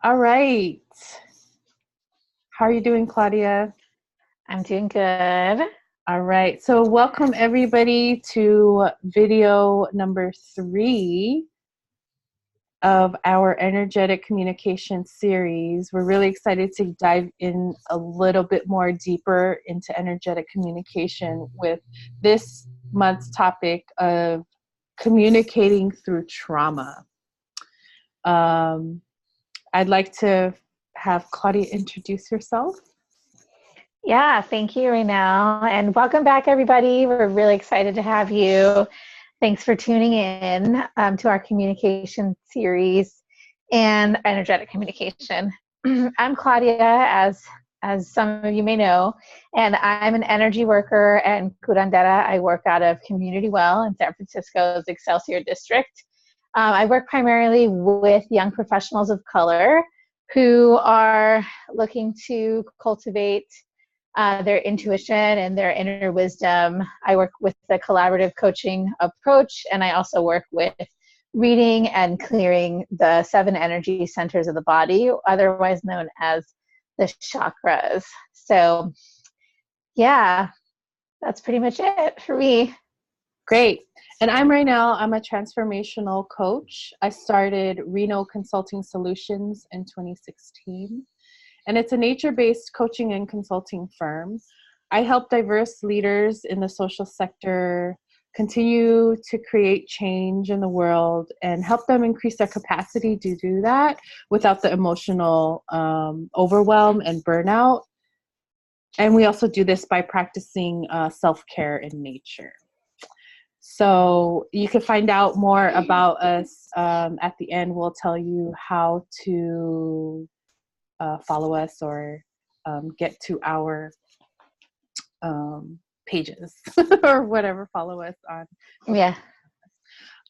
All right. How are you doing, Claudia? I'm doing good. All right. So welcome everybody to video number 3 of our energetic communication series. We're really excited to dive in a little bit more deeper into energetic communication with this month's topic of communicating through trauma. I'd like to have Claudia introduce herself. Yeah, thank you, Raynelle. And welcome back, everybody. We're really excited to have you. Thanks for tuning in to our communication series and energetic communication. I'm Claudia, as some of you may know, and I'm an energy worker and curandera. I work out of Community Well in San Francisco's Excelsior District. I work primarily with young professionals of color who are looking to cultivate their intuition and their inner wisdom. I work with the collaborative coaching approach, and I also work with reading and clearing the 7 energy centers of the body, otherwise known as the chakras. So, yeah, that's pretty much it for me. Great. And I'm Raynelle. I'm a transformational coach. I started Rino Consulting Solutions in 2016. And it's a nature-based coaching and consulting firm. I help diverse leaders in the social sector continue to create change in the world and help them increase their capacity to do that without the emotional overwhelm and burnout. And we also do this by practicing self-care in nature. So you can find out more about us at the end. We'll tell you how to follow us or get to our pages or whatever, follow us on. Yeah.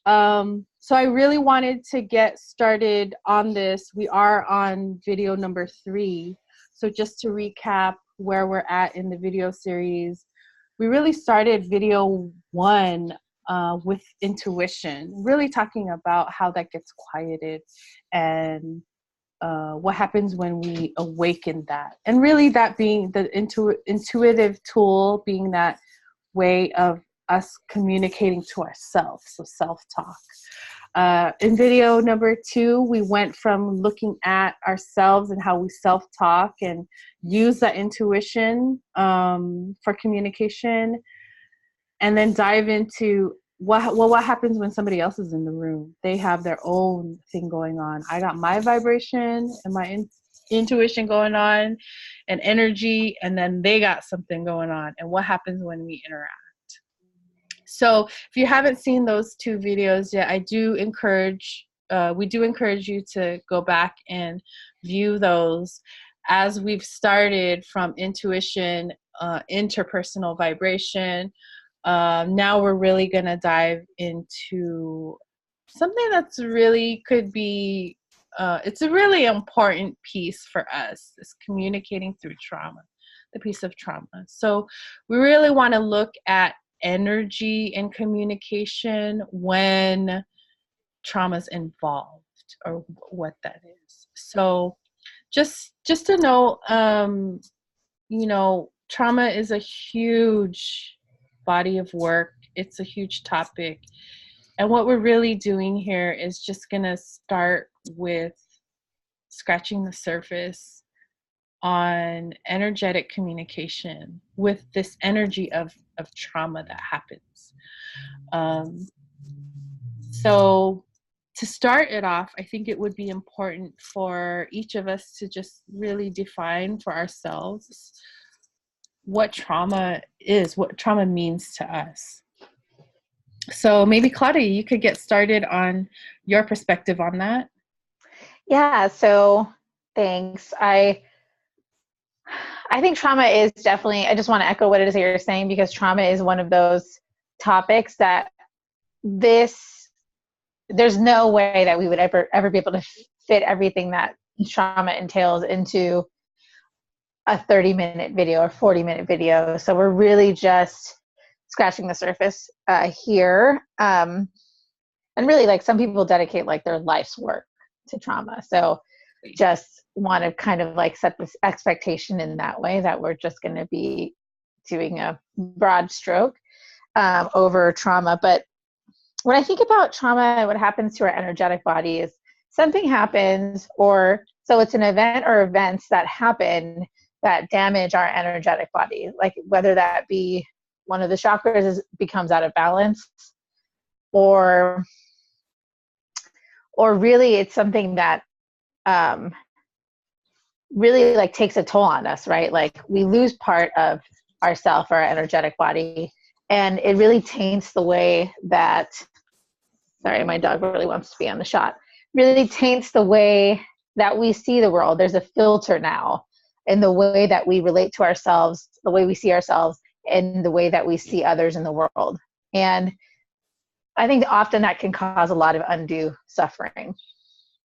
So I really wanted to get started on this. We are on video number 3. So just to recap where we're at in the video series, we really started video 1 with intuition, really talking about how that gets quieted and what happens when we awaken that. And really that being the intuitive tool, being that way of us communicating to ourselves, so self-talk. In video number 2, we went from looking at ourselves and how we self-talk and use that intuition for communication, and then dive into what happens when somebody else is in the room. They have their own thing going on. I got my vibration and my intuition going on and energy, and then they got something going on, and what happens when we interact. So if you haven't seen those 2 videos yet, we do encourage you to go back and view those, as we've started from intuition, interpersonal vibration. Now we're really going to dive into something that's really could be, it's a really important piece for us, is communicating through trauma, the piece of trauma. So we really want to look at energy and communication when trauma's involved, or what that is. So just to know, trauma is a huge body of work. It's a huge topic. And what we're really doing here is just going to start with scratching the surface on energetic communication with this energy of trauma that happens. So to start it off, I think it would be important for each of us to just really define for ourselves what trauma is, what trauma means to us. So maybe Claudia, you could get started on your perspective on that. Yeah, so thanks. I think trauma is definitely, I just want to echo what it is that you're saying, because trauma is one of those topics that there's no way that we would ever be able to fit everything that trauma entails into a 30-minute video or 40-minute video. So we're really just scratching the surface here. And really, like, some people dedicate like their life's work to trauma. So just want to kind of like set this expectation in that way that we're just going to be doing a broad stroke over trauma. But when I think about trauma and what happens to our energetic body is something happens, or so it's an event or events that happen that damage our energetic body, like whether that be one of the chakras becomes out of balance, or really it's something that really like takes a toll on us, right? Like we lose part of ourself, our energetic body, and it really taints the way that, sorry, my dog really wants to be on the shot, really taints the way that we see the world. There's a filter now in the way that we relate to ourselves, the way we see ourselves, and the way that we see others in the world. And I think often that can cause a lot of undue suffering.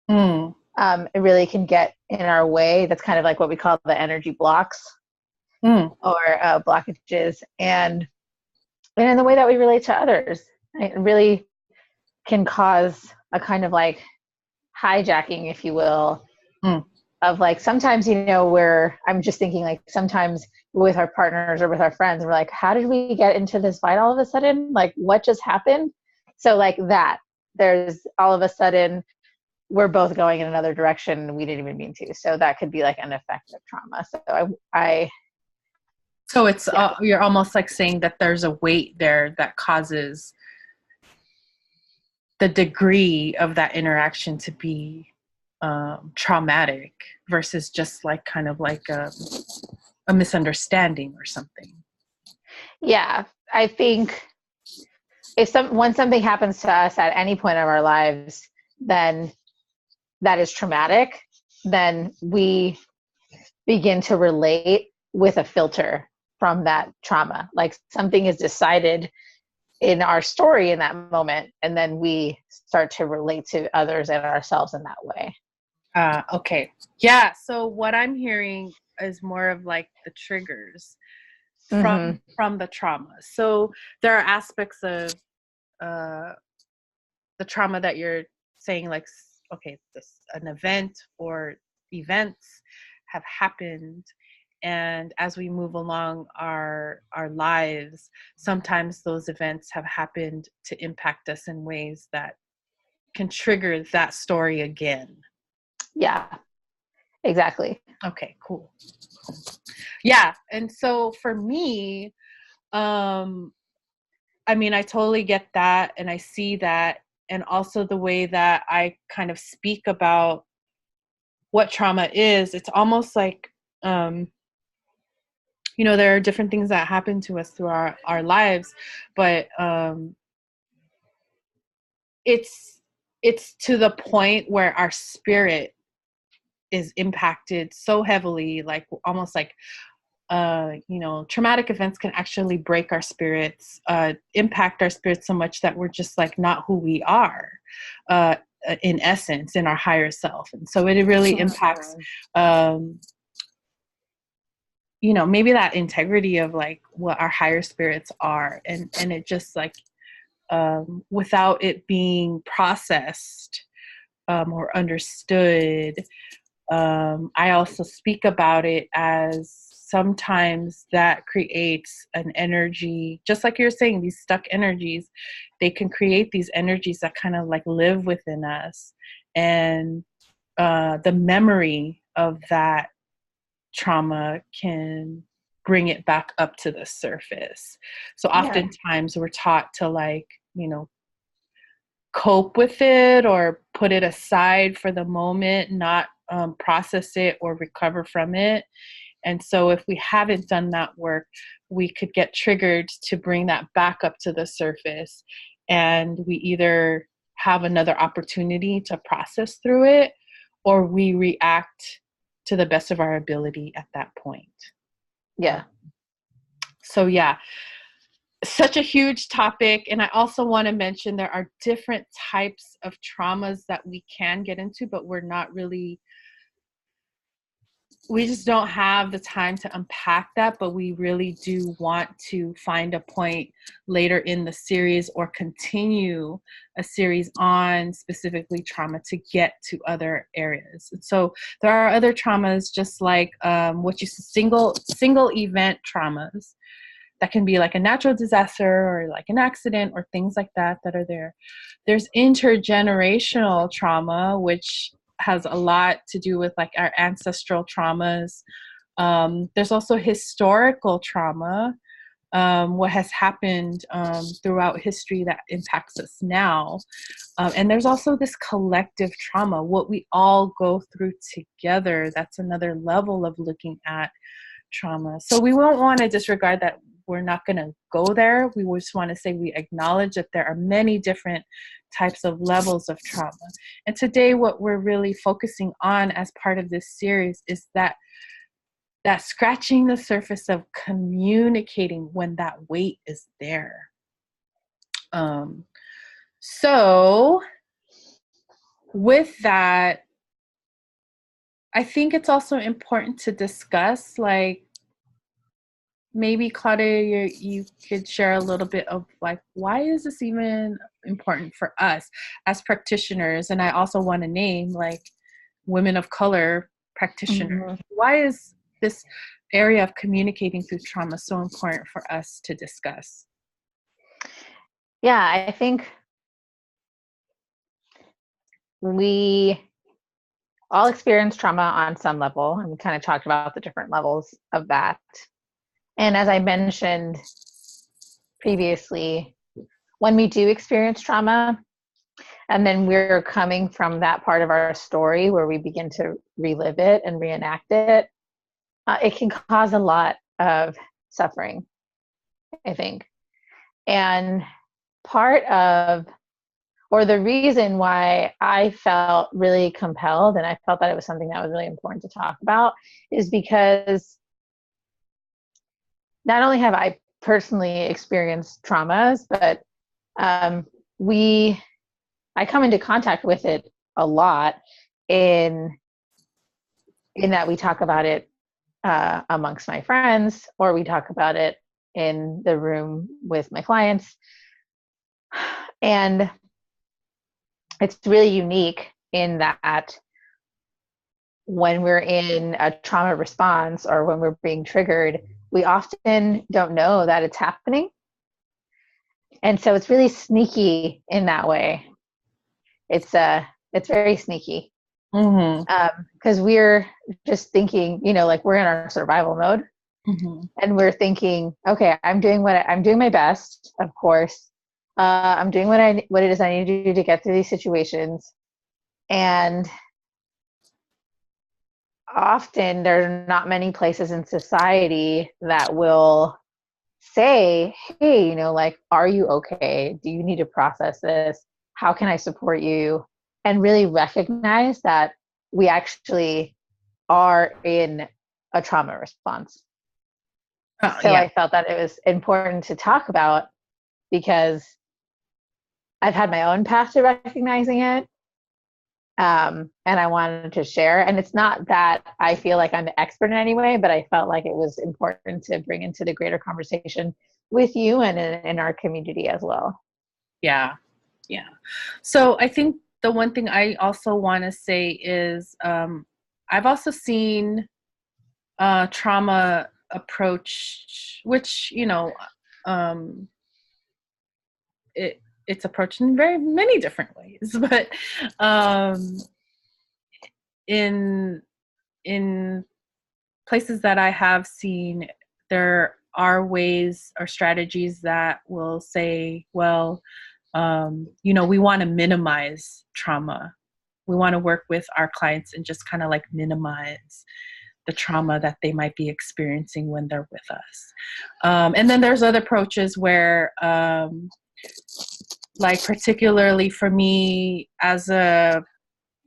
It really can get in our way. That's kind of like what we call the energy blocks or blockages. And in the way that we relate to others, it really can cause a kind of like hijacking, if you will, of like sometimes, you know, where I'm just thinking like sometimes with our partners or with our friends, we're like, how did we get into this fight all of a sudden? Like what just happened? So like that, there's all of a sudden we're both going in another direction and we didn't even mean to. So that could be like an effect of trauma. So so it's you're almost like saying that there's a weight there that causes the degree of that interaction to be traumatic versus just like kind of like a misunderstanding or something. Yeah, I think when something happens to us at any point of our lives, then that is traumatic, then we begin to relate with a filter from that trauma. Like something is decided in our story in that moment, and then we start to relate to others and ourselves in that way. Okay. Yeah. So what I'm hearing is more of like the triggers from the trauma. So there are aspects of the trauma that you're saying, like, okay, an event or events have happened, and as we move along our lives, sometimes those events have happened to impact us in ways that can trigger that story again. Yeah, exactly. Okay, cool. Yeah. And so for me, I mean, I totally get that, and I see that, and also the way that I kind of speak about what trauma is. It's almost like, you know, there are different things that happen to us through our lives, but it's to the point where our spirit is impacted so heavily, like almost like you know, traumatic events can actually break our spirits, impact our spirits so much that we're just like not who we are in essence, in our higher self. And so it really impacts, you know, maybe that integrity of like what our higher spirits are. And it just like, without it being processed or understood, I also speak about it as sometimes that creates an energy, just like you're saying, these stuck energies, they can create these energies that kind of like live within us. And the memory of that trauma can bring it back up to the surface. So oftentimes we're taught to like, you know, cope with it or put it aside for the moment, not process it or recover from it. And so if we haven't done that work, we could get triggered to bring that back up to the surface. And we either have another opportunity to process through it, or we react to the best of our ability at that point. Yeah. So yeah, such a huge topic. And I also want to mention there are different types of traumas that we can get into, but we're not really we just don't have the time to unpack that, but we really do want to find a point later in the series or continue a series on specifically trauma to get to other areas. And so there are other traumas, just like what you single event traumas that can be like a natural disaster or like an accident or things like that that are there. There's intergenerational trauma, which has a lot to do with like our ancestral traumas. There's also historical trauma, what has happened throughout history that impacts us now. And there's also this collective trauma, what we all go through together. That's another level of looking at trauma. So we won't want to disregard that. We're not going to go there. We just want to say we acknowledge that there are many different types of levels of trauma. And today what we're really focusing on as part of this series is that scratching the surface of communicating when that weight is there. So with that, I think it's also important to discuss, like, maybe Claudia, you could share a little bit of like, why is this even important for us as practitioners? And I also want to name like women of color practitioners. Mm-hmm. Why is this area of communicating through trauma so important for us to discuss? Yeah, I think we all experience trauma on some level, and we kind of talked about the different levels of that. And as I mentioned previously, when we do experience trauma, and then we're coming from that part of our story where we begin to relive it and reenact it, it can cause a lot of suffering, I think. And part of, or the reason why I felt really compelled and I felt that it was something that was really important to talk about is because not only have I personally experienced traumas, but I come into contact with it a lot in that we talk about it amongst my friends, or we talk about it in the room with my clients. And it's really unique in that when we're in a trauma response or when we're being triggered, we often don't know that it's happening. And so it's really sneaky in that way. It's very sneaky. Because we're just thinking, like we're in our survival mode. Mm-hmm. And we're thinking, okay, I'm doing my best, of course. I'm doing what it is I need to do to get through these situations. And often there are not many places in society that will say, hey, like, are you okay? Do you need to process this? How can I support you? And really recognize that we actually are in a trauma response. So yeah. I felt that it was important to talk about because I've had my own path to recognizing it. And I wanted to share. And it's not that I feel like I'm the expert in any way, but I felt like it was important to bring into the greater conversation with you and in our community as well. Yeah. Yeah. So I think the one thing I also want to say is I've also seen trauma approach, which, it's approached in very many different ways, but in places that I have seen, there are ways or strategies that will say, well, we want to minimize trauma. We want to work with our clients and just kind of like minimize the trauma that they might be experiencing when they're with us. And then there's other approaches where, like particularly for me as a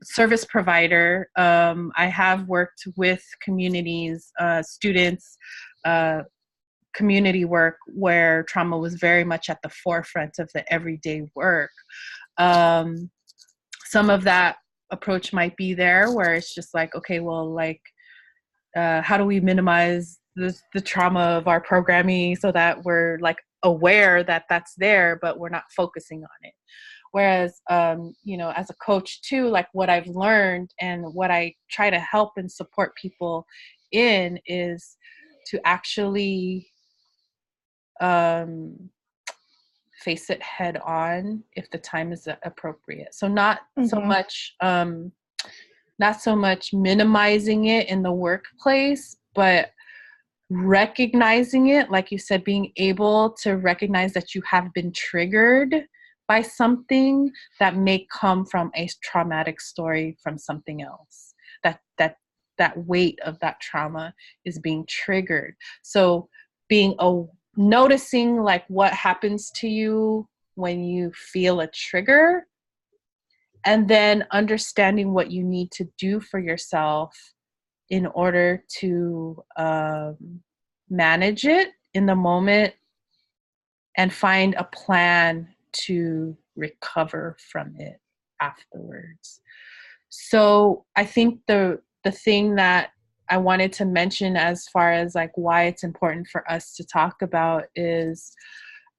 service provider, I have worked with communities, students, community work where trauma was very much at the forefront of the everyday work. Some of that approach might be there where it's just like, okay, well, like, how do we minimize the trauma of our programming so that we're like aware that that's there, but we're not focusing on it. Whereas, you know, as a coach too, like what I've learned and what I try to help and support people in is to actually face it head on if the time is appropriate. So not so much, not so much minimizing it in the workplace, but recognizing it, like you said, being able to recognize that you have been triggered by something that may come from a traumatic story from something else. That weight of that trauma is being triggered. So being noticing like what happens to you when you feel a trigger, and then understanding what you need to do for yourself in order to manage it in the moment and find a plan to recover from it afterwards. So I think the thing that I wanted to mention as far as like why it's important for us to talk about is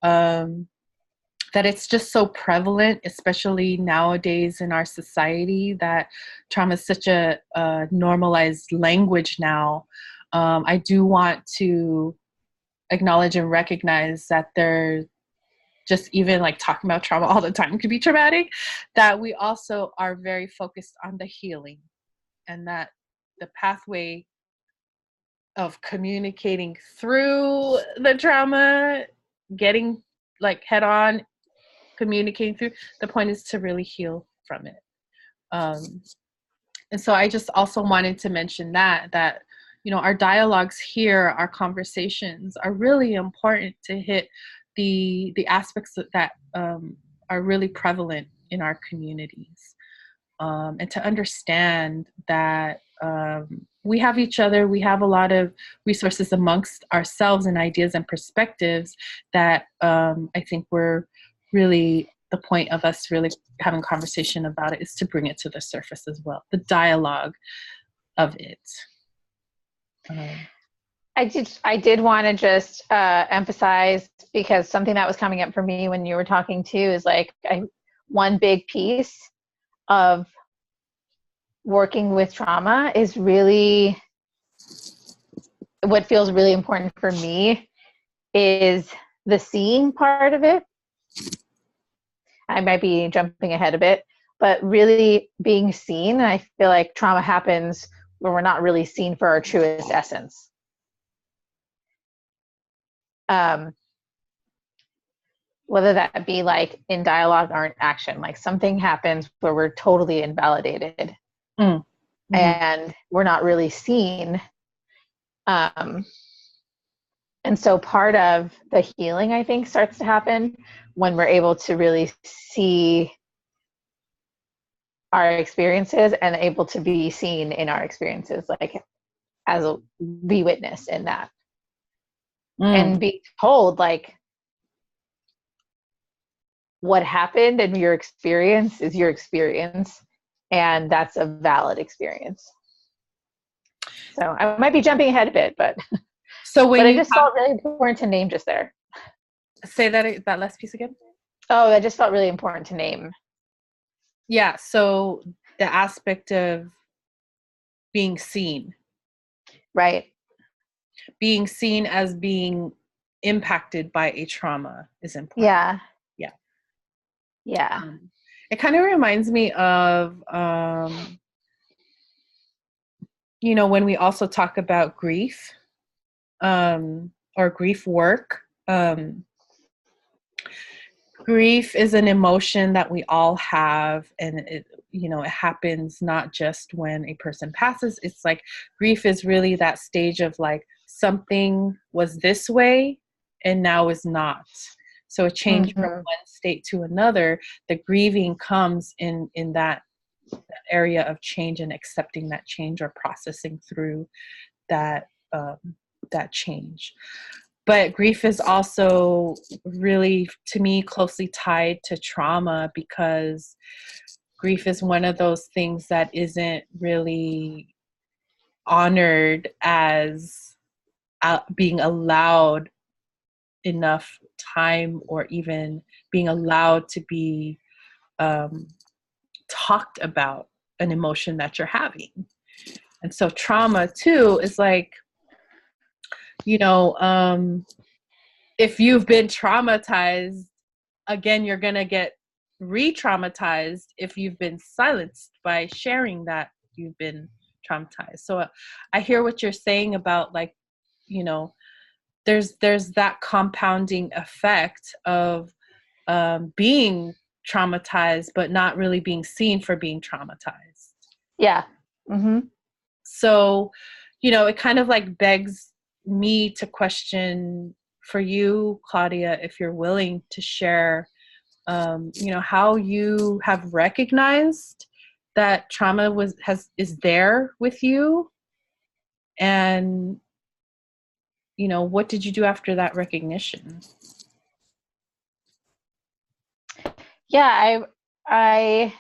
that it's just so prevalent, especially nowadays in our society, that trauma is such a normalized language now. I do want to acknowledge and recognize that there, just even like talking about trauma all the time can be traumatic, that we also are very focused on the healing, and that the pathway of communicating through the trauma, getting like head on, communicating through, the point is to really heal from it. And so I just also wanted to mention that, you know, our dialogues here, our conversations are really important to hit the aspects that are really prevalent in our communities, and to understand that we have each other, we have a lot of resources amongst ourselves and ideas and perspectives that I think we're really, the point of us really having conversation about it is to bring it to the surface as well, the dialogue of it. I did want to just emphasize, because something that was coming up for me when you were talking too is like one big piece of working with trauma is really what feels really important for me is the seeing part of it. I might be jumping ahead a bit, but really being seen. I feel like trauma happens when we're not really seen for our truest essence. Whether that be like in dialogue or in action, like something happens where we're totally invalidated and we're not really seen. And so part of the healing, I think, starts to happen when we're able to really see our experiences and able to be seen in our experiences, like as be witness in that. And be told like what happened and your experience is your experience, and that's a valid experience. So I might be jumping ahead a bit, but so when but it just felt really important to name just there. Say that last piece again. Oh, that just felt really important to name. Yeah, so the aspect of being seen. Right. Being seen as being impacted by a trauma is important. Yeah. Yeah. Yeah. It kind of reminds me of, you know, when we also talk about grief, or grief work. Grief is an emotion that we all have, and it, you know, it happens not just when a person passes. It's like grief is really that stage of like something was this way and now is not. So a change from one state to another. The grieving comes in that area of change and accepting that change or processing through that that change. But grief is also really, to me, closely tied to trauma, because grief is one of those things that isn't really honored as being allowed enough time, or even being allowed to be talked about an emotion that you're having. And so trauma too is like, you know, if you've been traumatized, again, you're going to get re-traumatized if you've been silenced by sharing that you've been traumatized. So I hear what you're saying about, like, you know, there's that compounding effect of being traumatized, but not really being seen for being traumatized. Yeah. Mm-hmm. So, you know, it kind of like begs me to question for you, Claudia, if you're willing to share, you know, how you have recognized that trauma is there with you, and, you know, what did you do after that recognition? Yeah, I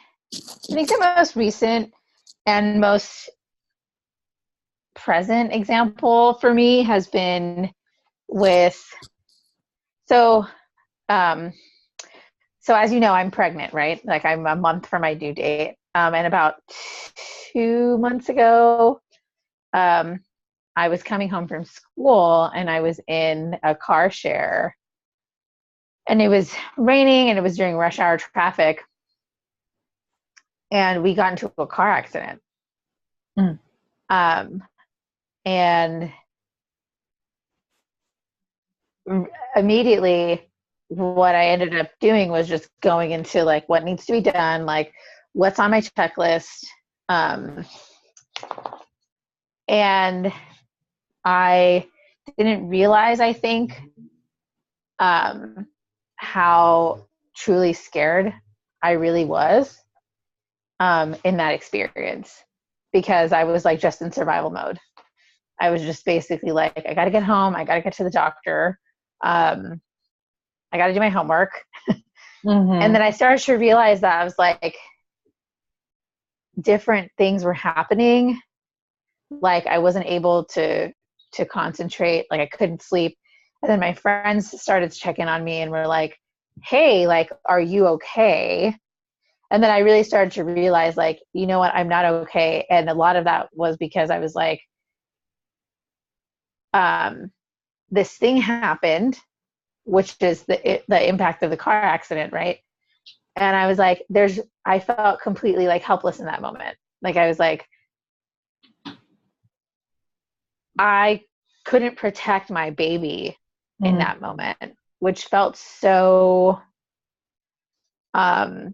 think the most recent and most present example for me has been with, so um so as you know, I'm pregnant, right? Like, I'm a month from my due date. And about 2 months ago, um I was coming home from school and I was in a car share, and it was raining and it was during rush hour traffic, and we got into a car accident. Mm. And immediately what I ended up doing was just going into like what needs to be done, like what's on my checklist. And I didn't realize, I think, how truly scared I really was in that experience, because I was like just in survival mode. I was just basically like, I got to get home. I got to get to the doctor. I got to do my homework. Mm-hmm. And then I started to realize that I was like, different things were happening. Like, I wasn't able to concentrate. Like, I couldn't sleep. And then my friends started to check in on me and were like, hey, like, are you okay? And then I really started to realize, like, you know what, I'm not okay. And a lot of that was because I was like, this thing happened, which is the impact of the car accident, right? And I was like, I felt completely like helpless in that moment. Like, I was like, I couldn't protect my baby in that moment, which felt so, I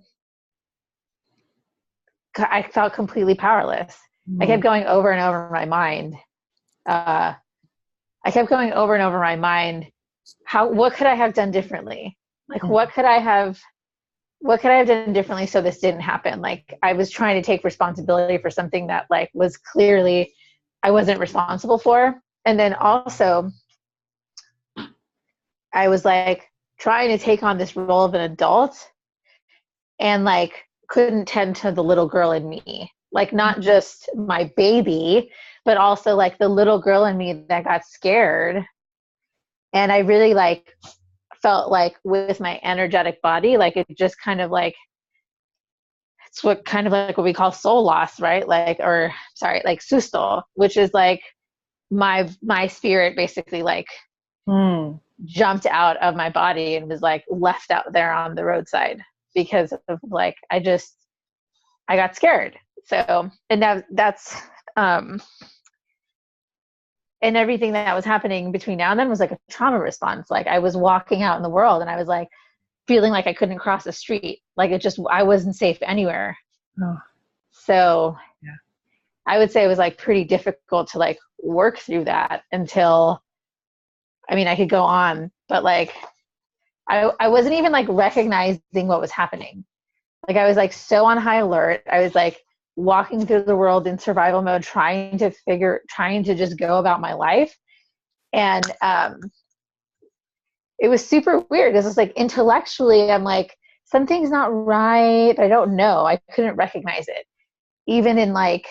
felt completely powerless. I kept going over and over in my mind. I kept going over and over in my mind, what could I have done differently? Like, what could I have done differently so this didn't happen? Like, I was trying to take responsibility for something that like was clearly I wasn't responsible for. And then also I was like trying to take on this role of an adult, and like couldn't tend to the little girl in me. Like, not just my baby, but also like the little girl in me that got scared. And I really like felt like with my energetic body, like it just kind of like, it's what kind of like what we call soul loss, right? Like, or sorry, like susto, which is like my spirit basically like jumped out of my body and was like left out there on the roadside because of like, I got scared. So, and that's and everything that was happening between now and then was like a trauma response. Like, I was walking out in the world and I was like feeling like I couldn't cross the street. Like, I wasn't safe anywhere. Oh. So yeah. I would say it was like pretty difficult to like work through that until, I mean, I could go on, but like, I wasn't even like recognizing what was happening. Like, I was like so on high alert. I was like walking through the world in survival mode, trying to just go about my life. And it was super weird because it's like intellectually, I'm like, something's not right. I don't know. I couldn't recognize it. Even in like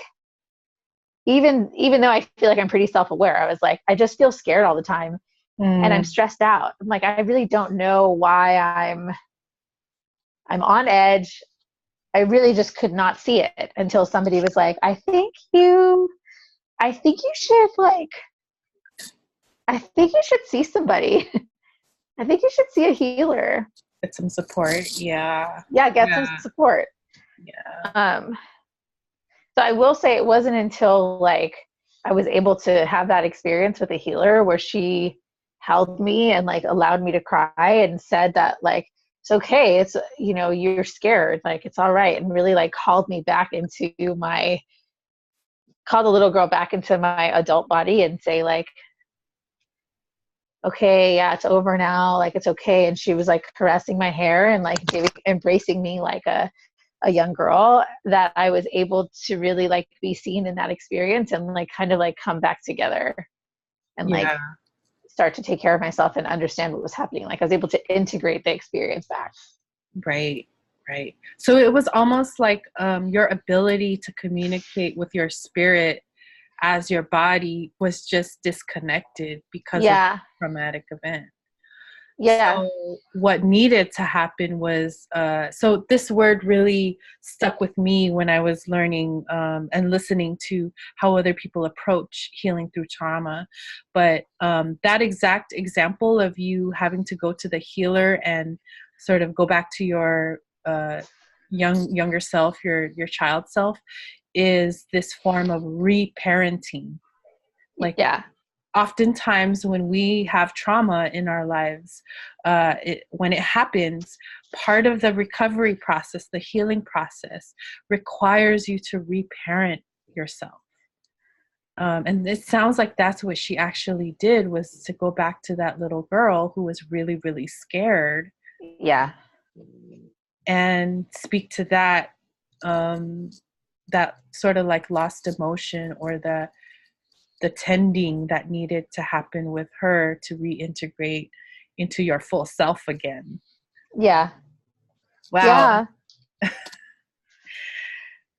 even though I feel like I'm pretty self-aware, I was like, I just feel scared all the time and I'm Mm. stressed out. I'm like, I really don't know why I'm on edge. I really just could not see it until somebody was like, I think you should like, I think you should see somebody. I think you should see a healer. Get some support. Yeah. Yeah, get some Yeah. support. Yeah. So I will say it wasn't until like I was able to have that experience with a healer where she held me and like allowed me to cry and said that like it's okay, it's you're scared, like it's all right, and really like called the little girl back into my adult body and say like, okay, yeah, it's over now, like it's okay. And she was like caressing my hair and like embracing me like a young girl, that I was able to really like be seen in that experience and like kind of like come back together and like Yeah. start to take care of myself and understand what was happening. Like I was able to integrate the experience back. Right. Right. So it was almost like your ability to communicate with your spirit as your body was just disconnected because of the Yeah. traumatic event. Yeah. So what needed to happen was, so this word really stuck with me when I was learning and listening to how other people approach healing through trauma. But that exact example of you having to go to the healer and sort of go back to your younger self, your child self, is this form of reparenting. Like, Yeah. oftentimes when we have trauma in our lives, when it happens, part of the recovery process, the healing process, requires you to reparent yourself. And it sounds like that's what she actually did, was to go back to that little girl who was really, really scared Yeah. and speak to that sort of like lost emotion, or the tending that needed to happen with her to reintegrate into your full self again. Yeah. Wow. Yeah.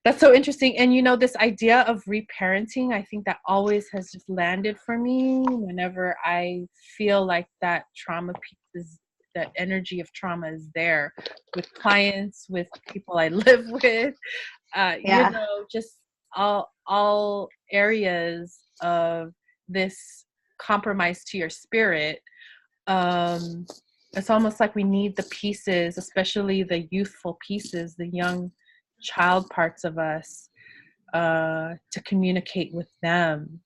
That's so interesting. And this idea of reparenting, I think that always has just landed for me whenever I feel like that trauma piece is, that energy of trauma is there, with clients, with people I live with, Yeah. just all areas of this compromise to your spirit. It's almost like we need the pieces, especially the youthful pieces, the young child parts of us, to communicate with them,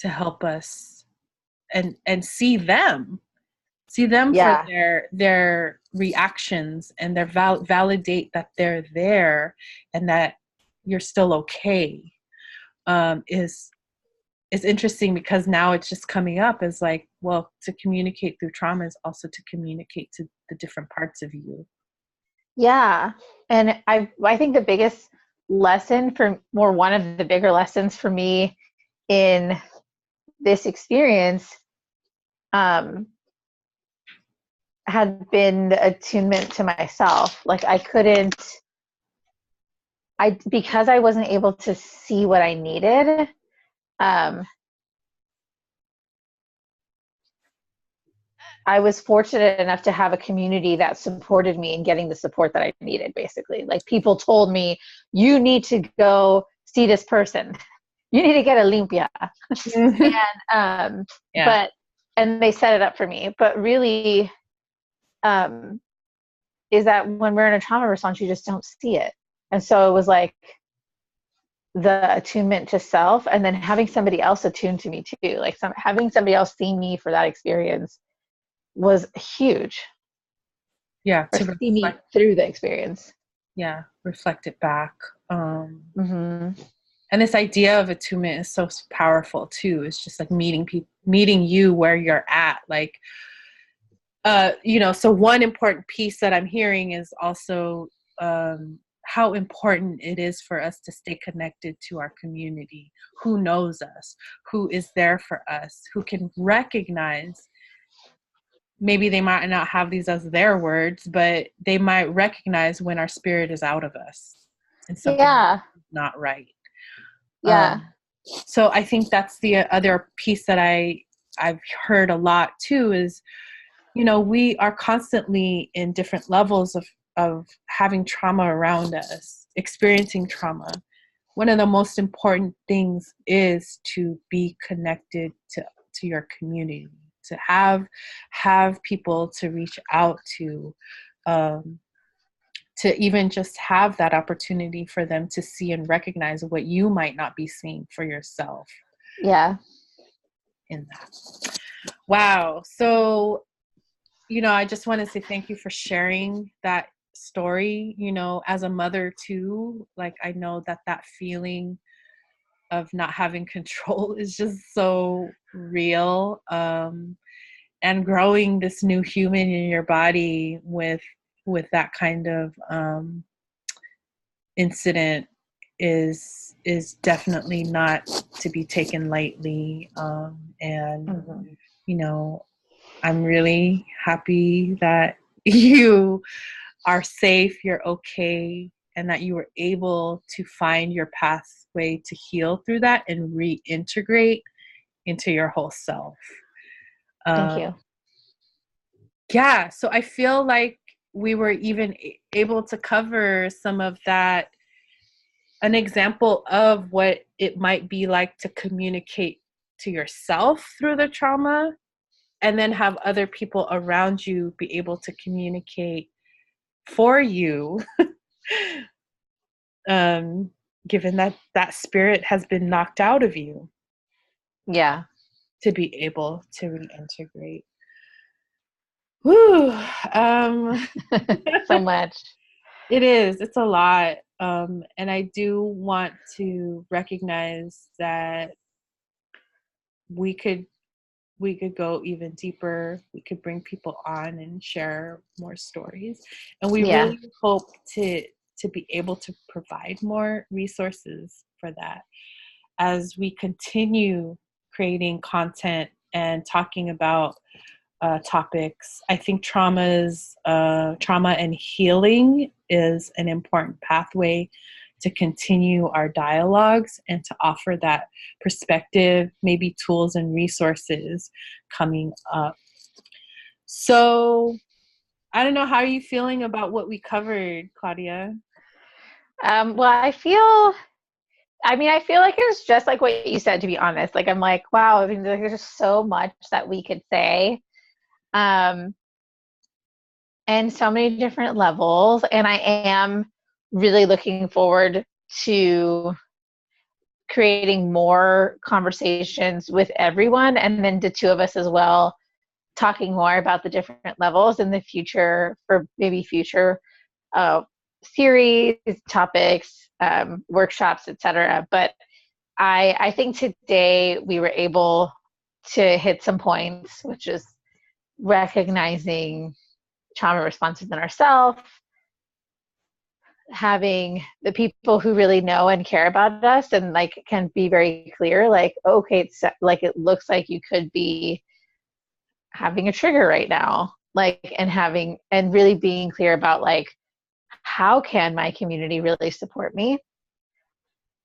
to help us and see them for Yeah. their reactions, and their validate that they're there and that you're still okay. Is interesting, because now it's just coming up as like, well, to communicate through trauma is also to communicate to the different parts of you. Yeah. And I think the biggest lesson or one of the bigger lessons for me in this experience had been the attunement to myself. Like because I wasn't able to see what I needed, I was fortunate enough to have a community that supported me in getting the support that I needed, basically. Like people told me, you need to go see this person. You need to get a limpia. And Yeah. and they set it up for me. But really, is that when we're in a trauma response, you just don't see it. And so it was like the attunement to self, and then having somebody else attune to me too. Like having somebody else see me for that experience was huge. Yeah, Or to see me reflect. through the experience. Yeah, reflect it back. Mm-hmm. And this idea of attunement is so powerful too. It's just like meeting you where you're at. Like, so one important piece that I'm hearing is also how important it is for us to stay connected to our community, who knows us, who is there for us, who can recognize. Maybe they might not have these as their words, but they might recognize when our spirit is out of us and something Yeah. is not right. Yeah. So I think that's the other piece that I've heard a lot too is, you know, we are constantly in different levels of having trauma around us, experiencing trauma. One of the most important things is to be connected to your community, to have people to reach out um, to even just have that opportunity for them to see and recognize what you might not be seeing for yourself. Yeah. In that. Wow. So, you know, I just want to say thank you for sharing that story. You know, as a mother too, like I know that feeling of not having control is just so real. And growing this new human in your body with that kind of incident is definitely not to be taken lightly. And Mm-hmm. you know, I'm really happy that you are safe, you're okay, and that you were able to find your pathway to heal through that and reintegrate into your whole self. Thank Um, you. yeah, so I feel like we were even able to cover some of that, an example of what it might be like to communicate to yourself through the trauma and then have other people around you be able to communicate for you. Given that that spirit has been knocked out of you, Yeah. to be able to reintegrate. Whew. So much. It is. It's a lot. And I do want to recognize that we could we could go even deeper. We could bring people on and share more stories. And we Yeah. really hope to be able to provide more resources for that as we continue creating content and talking about topics. I think trauma and healing is an important pathway to continue our dialogues and to offer that perspective, maybe tools and resources coming up. So I don't know, how are you feeling about what we covered, Claudia? Well, I feel like it was just like what you said, to be honest. Like, I'm like, wow, I mean, there's just so much that we could say. Um, and so many different levels. And I am really looking forward to creating more conversations with everyone, and then the two of us as well, talking more about the different levels in the future for maybe future uh, series, topics, workshops, etc. But I think today we were able to hit some points, which is recognizing trauma responses in ourselves, having the people who really know and care about us and like can be very clear, like, okay, it's like, it looks like you could be having a trigger right now, like, and really being clear about like, how can my community really support me?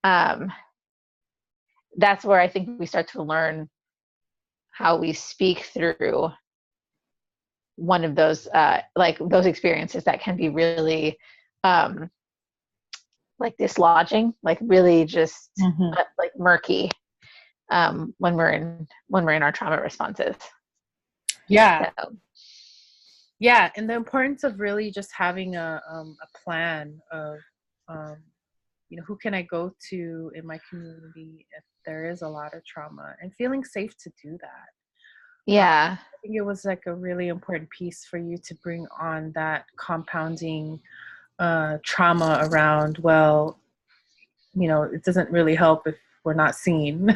um that's where I think we start to learn how we speak through one of those like those experiences that can be really um like dislodging, like really just Mm-hmm. like murky, when we're in our trauma responses. Yeah. So Yeah, and the importance of really just having a plan of, um, you know, who can I go to in my community if there is a lot of trauma, and feeling safe to do that. yeah, I think it was like a really important piece for you to bring on that compounding trauma around, well, you know, it doesn't really help if we're not seen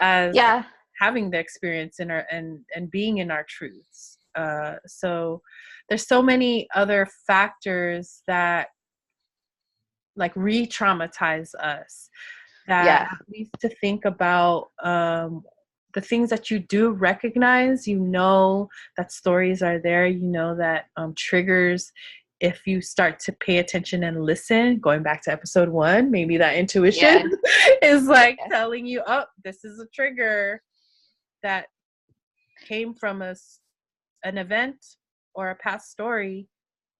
as yeah, having the experience in our and being in our truths. So there's so many other factors that like re-traumatize us, that yeah, leads to think about the things that you do recognize. You know that stories are there. You know that triggers if you start to pay attention and listen, going back to episode 1, maybe that intuition is like telling you, oh, this is a trigger that came from an event or a past story.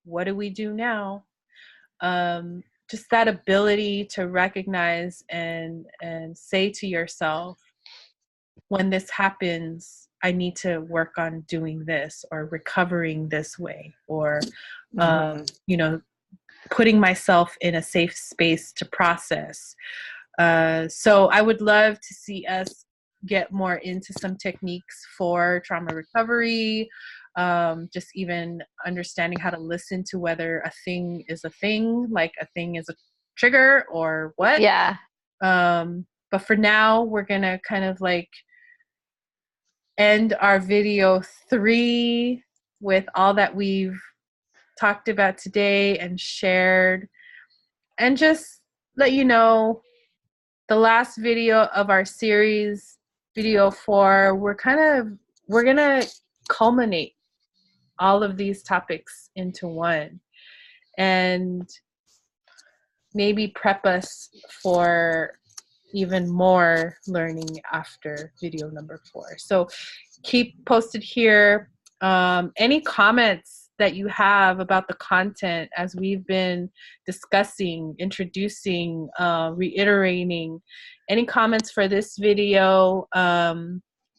What do we do now? Just that ability to recognize and say to yourself, when this happens, I need to work on doing this or recovering this way, or you know, putting myself in a safe space to process. So I would love to see us get more into some techniques for trauma recovery, just even understanding how to listen to whether a thing is a thing, like a thing is a trigger or what. Yeah. But for now, we're going to kind of like end our video 3 with all that we've talked about today and shared, and just let you know the last video of our series, video 4, we're going to culminate all of these topics into one and maybe prep us for even more learning after video number 4. So keep posted here. Any comments that you have about the content as we've been discussing, introducing, reiterating, any comments for this video,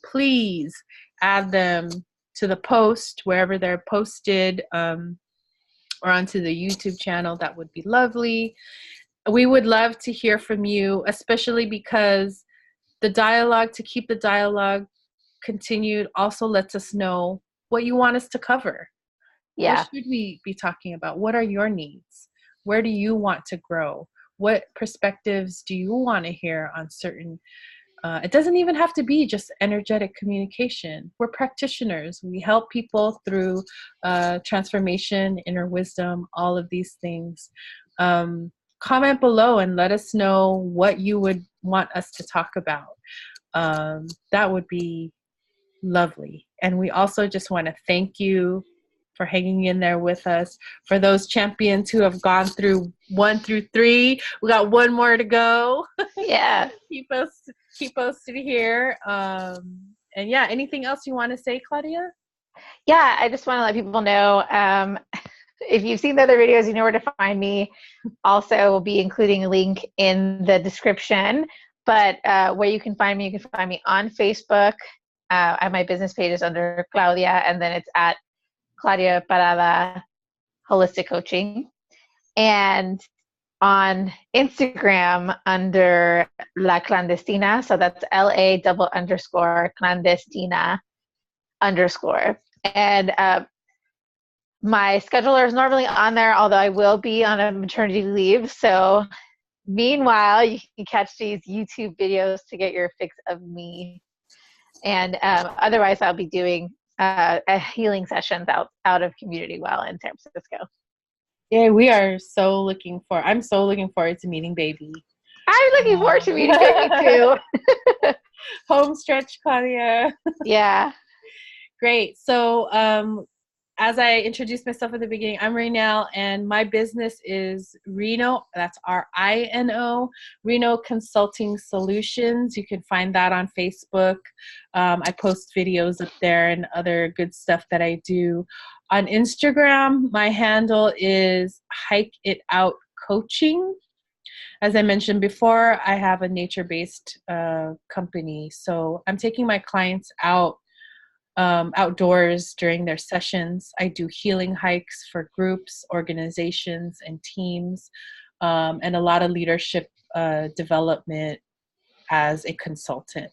please add them to the post wherever they're posted, or onto the YouTube channel. That would be lovely. We would love to hear from you, especially because to keep the dialogue continued also lets us know what you want us to cover. Yeah. What should we be talking about? What are your needs? Where do you want to grow? What perspectives do you want to hear on certain, it doesn't even have to be just energetic communication. We're practitioners. We help people through transformation, inner wisdom, all of these things. Comment below and let us know what you would want us to talk about. That would be lovely. And we also just want to thank you for hanging in there with us. For those champions who have gone through 1 through 3, we got 1 more to go. Yeah. keep us to here. And yeah, anything else you want to say, Claudia? Yeah, I just want to let people know, if you've seen the other videos, you know where to find me. Also, we'll be including a link in the description. But where you can find me on Facebook. My business page is under Claudia, and then it's at Claudia Parada Holistic Coaching. And on Instagram under La Clandestina. So that's LA__clandestina_. And my scheduler is normally on there, although I will be on a maternity leave. So meanwhile, you can catch these YouTube videos to get your fix of me. And otherwise, I'll be doing healing sessions out of Community Well in San Francisco. Yeah, I'm so looking forward to meeting baby. I'm looking forward to meeting baby too. Home stretch, Claudia. Yeah. Great. So as I introduced myself at the beginning, I'm Raynelle, and my business is Rino. That's RINO, Rino Consulting Solutions. You can find that on Facebook. I post videos up there and other good stuff that I do. On Instagram, my handle is Hike It Out Coaching. As I mentioned before, I have a nature-based company. So I'm taking my clients out outdoors during their sessions. I do healing hikes for groups, organizations, and teams, and a lot of leadership development as a consultant.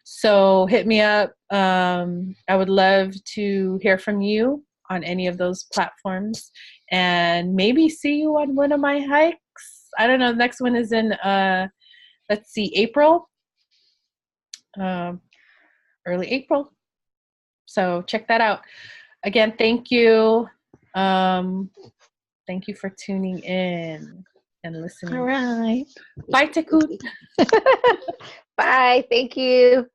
So hit me up. I would love to hear from you on any of those platforms, and maybe see you on one of my hikes. I don't know. The next one is in, April, early April. So check that out. Again, thank you. Thank you for tuning in and listening. All right. Bye, Tekun. Bye. Thank you.